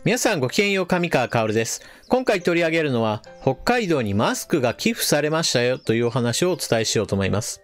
皆さんごきげんよう、上川薫です。今回取り上げるのは、北海道にマスクが寄付されましたよというお話をお伝えしようと思います。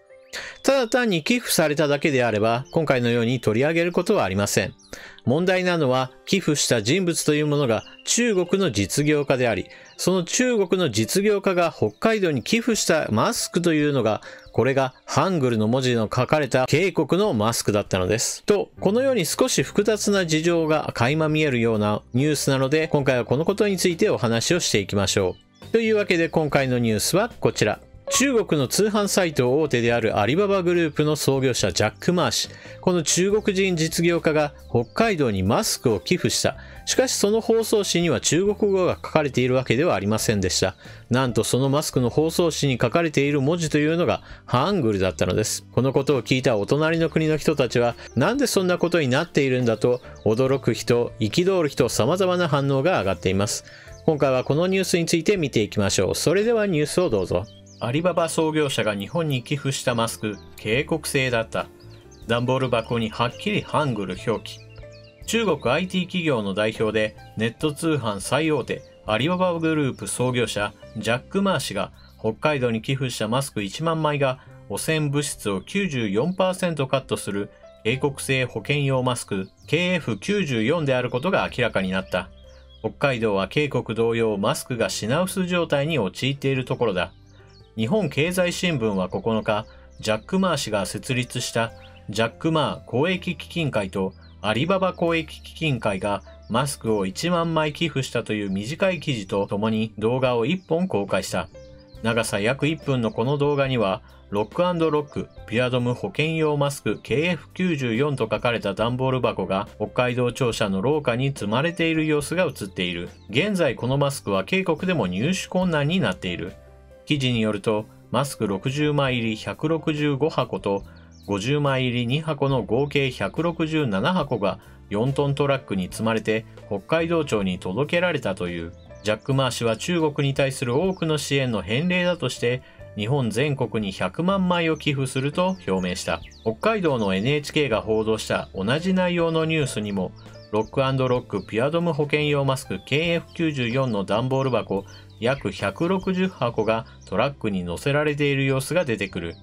ただ単に寄付されただけであれば、今回のように取り上げることはありません。問題なのは、寄付した人物というものが中国の実業家であり、その中国の実業家が北海道に寄付したマスクというのが、これがハングルの文字の書かれた警告のマスクだったのです。と、このように少し複雑な事情が垣間見えるようなニュースなので、今回はこのことについてお話をしていきましょう。というわけで今回のニュースはこちら。中国の通販サイト大手であるアリババグループの創業者ジャック・マー氏。この中国人実業家が北海道にマスクを寄付した。しかしその包装紙には中国語が書かれているわけではありませんでした。なんとそのマスクの包装紙に書かれている文字というのがハングルだったのです。このことを聞いたお隣の国の人たちは、なんでそんなことになっているんだと驚く人、憤る人、様々な反応が上がっています。今回はこのニュースについて見ていきましょう。それではニュースをどうぞ。アリババ創業者が日本に寄付したマスク、警告性だった。段ボール箱にはっきりハングル表記。中国 IT 企業の代表でネット通販最大手アリババグループ創業者ジャック・マー氏が北海道に寄付したマスク1万枚が汚染物質を 94% カットする警告性保険用マスク KF94 であることが明らかになった。北海道は警告同様マスクが品薄状態に陥っているところだ。日本経済新聞は9日、ジャック・マー氏が設立したジャック・マー公益基金会とアリババ公益基金会がマスクを1万枚寄付したという短い記事とともに動画を1本公開した。長さ約1分のこの動画には、ロック&ロックピュアドム保険用マスク KF94 と書かれた段ボール箱が北海道庁舎の廊下に積まれている様子が映っている。現在このマスクは警告でも入手困難になっている。記事によると、マスク60枚入り165箱と50枚入り2箱の合計167箱が4トントラックに積まれて北海道庁に届けられたという。ジャック・マー氏は中国に対する多くの支援の返礼だとして日本全国に100万枚を寄付すると表明した。北海道の NHK が報道した同じ内容のニュースにもロック&ロックピュアドム保険用マスク KF94 の段ボール箱約160箱がトラックに載せられている様子が出てくる。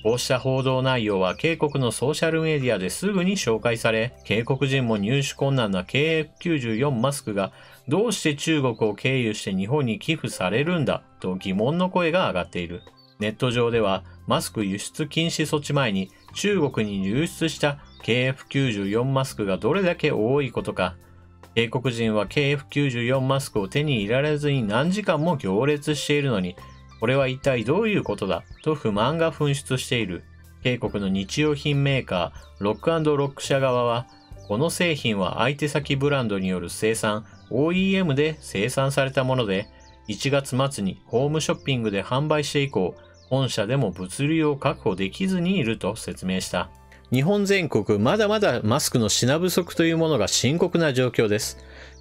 こうした報道内容は警告のソーシャルメディアですぐに紹介され、警告人も入手困難な KF94 マスクがどうして中国を経由して日本に寄付されるんだと疑問の声が上がっている。ネット上ではマスク輸出禁止措置前に中国に流出した KF94 マスクがどれだけ多いことか、警告人は KF94 マスクを手に入れられずに何時間も行列しているのに、これは一体どういうことだと不満が噴出している。警告の日用品メーカー、ロック&ロック社側は、この製品は相手先ブランドによる生産、OEM で生産されたもので、1月末にホームショッピングで販売して以降、本社でも物流を確保できずにいると説明した。日本全国まだまだマスクの品不足というものが深刻な状況です。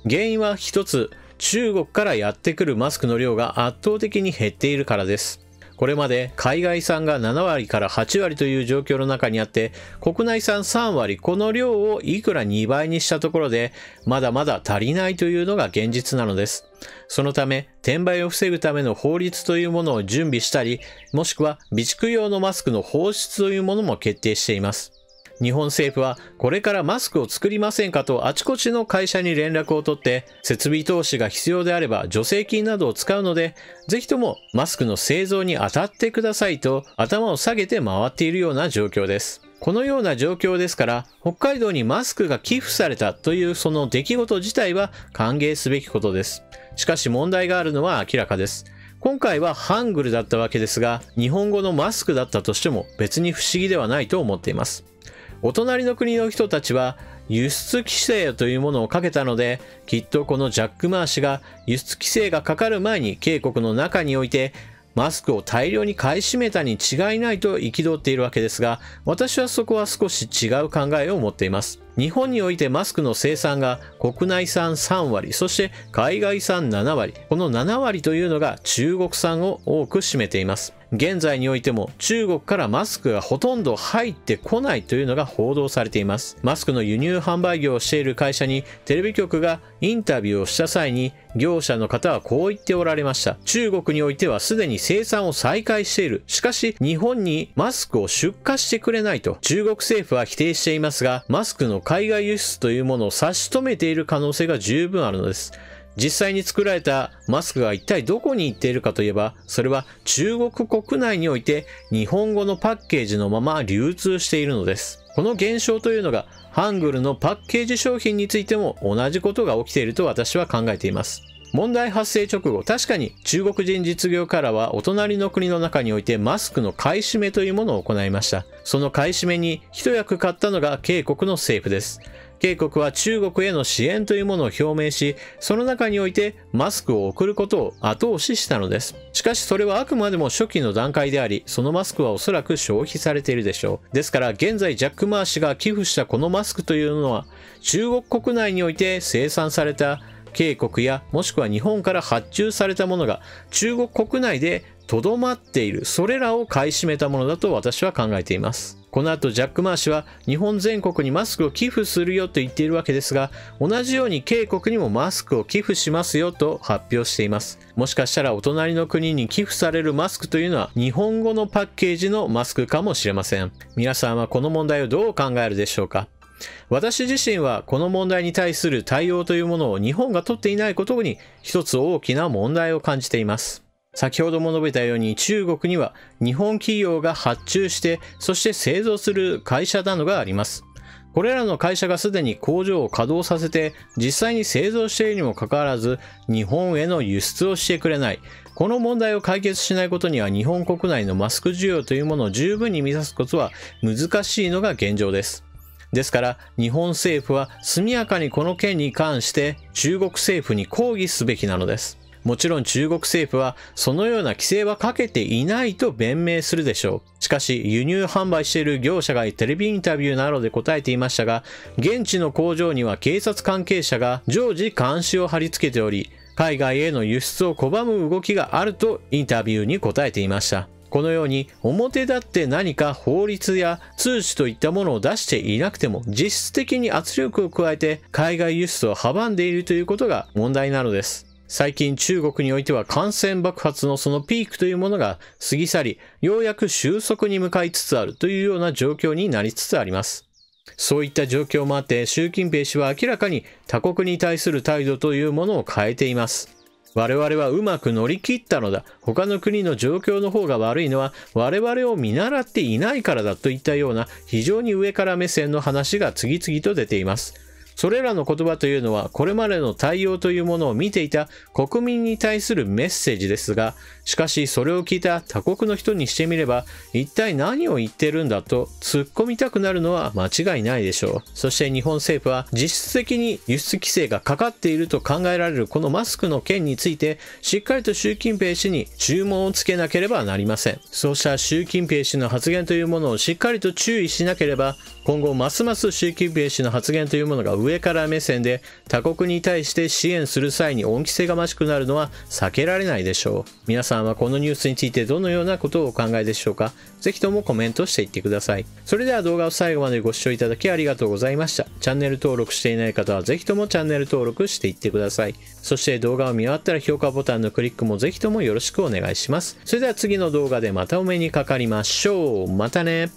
原因は一つ、中国からやってくるマスクの量が圧倒的に減っているからです。これまで海外産が7割から8割という状況の中にあって、国内産3割、この量をいくら2倍にしたところで、まだまだ足りないというのが現実なのです。そのため、転売を防ぐための法律というものを準備したり、もしくは備蓄用のマスクの放出というものも決定しています。日本政府はこれからマスクを作りませんかとあちこちの会社に連絡を取って設備投資が必要であれば助成金などを使うのでぜひともマスクの製造に当たってくださいと頭を下げて回っているような状況です。このような状況ですから北海道にマスクが寄付されたというその出来事自体は歓迎すべきことです。しかし問題があるのは明らかです。今回はハングルだったわけですが日本語のマスクだったとしても別に不思議ではないと思っています。お隣の国の人たちは輸出規制というものをかけたので、きっとこのジャック・マー氏が輸出規制がかかる前に警告の中においてマスクを大量に買い占めたに違いないと憤っているわけですが、私はそこは少し違う考えを持っています。日本においてマスクの生産が国内産3割、そして海外産7割。この7割というのが中国産を多く占めています。現在においても中国からマスクがほとんど入ってこないというのが報道されています。マスクの輸入販売業をしている会社にテレビ局がインタビューをした際に、業者の方はこう言っておられました。中国においてはすでに生産を再開している。しかし日本にマスクを出荷してくれないと中国政府は否定していますが、マスクの海外輸出というものを差し止めている可能性が十分あるのです。実際に作られたマスクが一体どこに行っているかといえば、それは中国国内において日本語のパッケージのまま流通しているのです。この現象というのがハングルのパッケージ商品についても同じことが起きていると私は考えています。問題発生直後、確かに中国人実業家らはお隣の国の中においてマスクの買い占めというものを行いました。その買い占めに一役買ったのが警国の政府です。警国は中国への支援というものを表明し、その中においてマスクを送ることを後押ししたのです。しかしそれはあくまでも初期の段階であり、そのマスクはおそらく消費されているでしょう。ですから現在ジャック・マー氏が寄付したこのマスクというのは、中国国内において生産された警国やもしくは日本から発注されたものが中国国内でとどまっている、それらを買い占めたものだと私は考えています。この後ジャック・マー氏は日本全国にマスクを寄付するよと言っているわけですが、同じように警国にもマスクを寄付しますよと発表しています。もしかしたらお隣の国に寄付されるマスクというのは日本語のパッケージのマスクかもしれません。皆さんはこの問題をどう考えるでしょうか。私自身はこの問題に対する対応というものを日本が取っていないことに一つ大きな問題を感じています。先ほども述べたように中国には日本企業が発注してそして製造する会社などがあります。これらの会社がすでに工場を稼働させて実際に製造しているにもかかわらず日本への輸出をしてくれない。この問題を解決しないことには日本国内のマスク需要というものを十分に満たすことは難しいのが現状です。ですから日本政府は速やかにこの件に関して中国政府に抗議すべきなのです。もちろん中国政府はそのような規制はかけていないと弁明するでしょう。しかし輸入販売している業者がテレビインタビューなどで答えていましたが、現地の工場には警察関係者が常時監視を貼り付けており、海外への輸出を拒む動きがあるとインタビューに答えていました。このように表立って何か法律や通知といったものを出していなくても実質的に圧力を加えて海外輸出を阻んでいるということが問題なのです。最近中国においては感染爆発のそのピークというものが過ぎ去り、ようやく収束に向かいつつあるというような状況になりつつあります。そういった状況もあって習近平氏は明らかに他国に対する態度というものを変えています。我々はうまく乗り切ったのだ。他の国の状況の方が悪いのは我々を見習っていないからだといったような非常に上から目線の話が次々と出ています。それらの言葉というのはこれまでの対応というものを見ていた国民に対するメッセージですが、しかしそれを聞いた他国の人にしてみれば一体何を言ってるんだと突っ込みたくなるのは間違いないでしょう。そして日本政府は実質的に輸出規制がかかっていると考えられるこのマスクの件についてしっかりと習近平氏に注文をつけなければなりません。そうした習近平氏の発言というものをしっかりと注意しなければ、今後ますます習近平氏の発言というものが上から目線で他国に対して支援する際に恩着せがましくなるのは避けられないでしょう。皆さんはこのニュースについてどのようなことをお考えでしょうか。ぜひともコメントしていってください。それでは動画を最後までご視聴いただきありがとうございました。チャンネル登録していない方はぜひともチャンネル登録していってください。そして動画を見終わったら評価ボタンのクリックもぜひともよろしくお願いします。それでは次の動画でまたお目にかかりましょう。またね。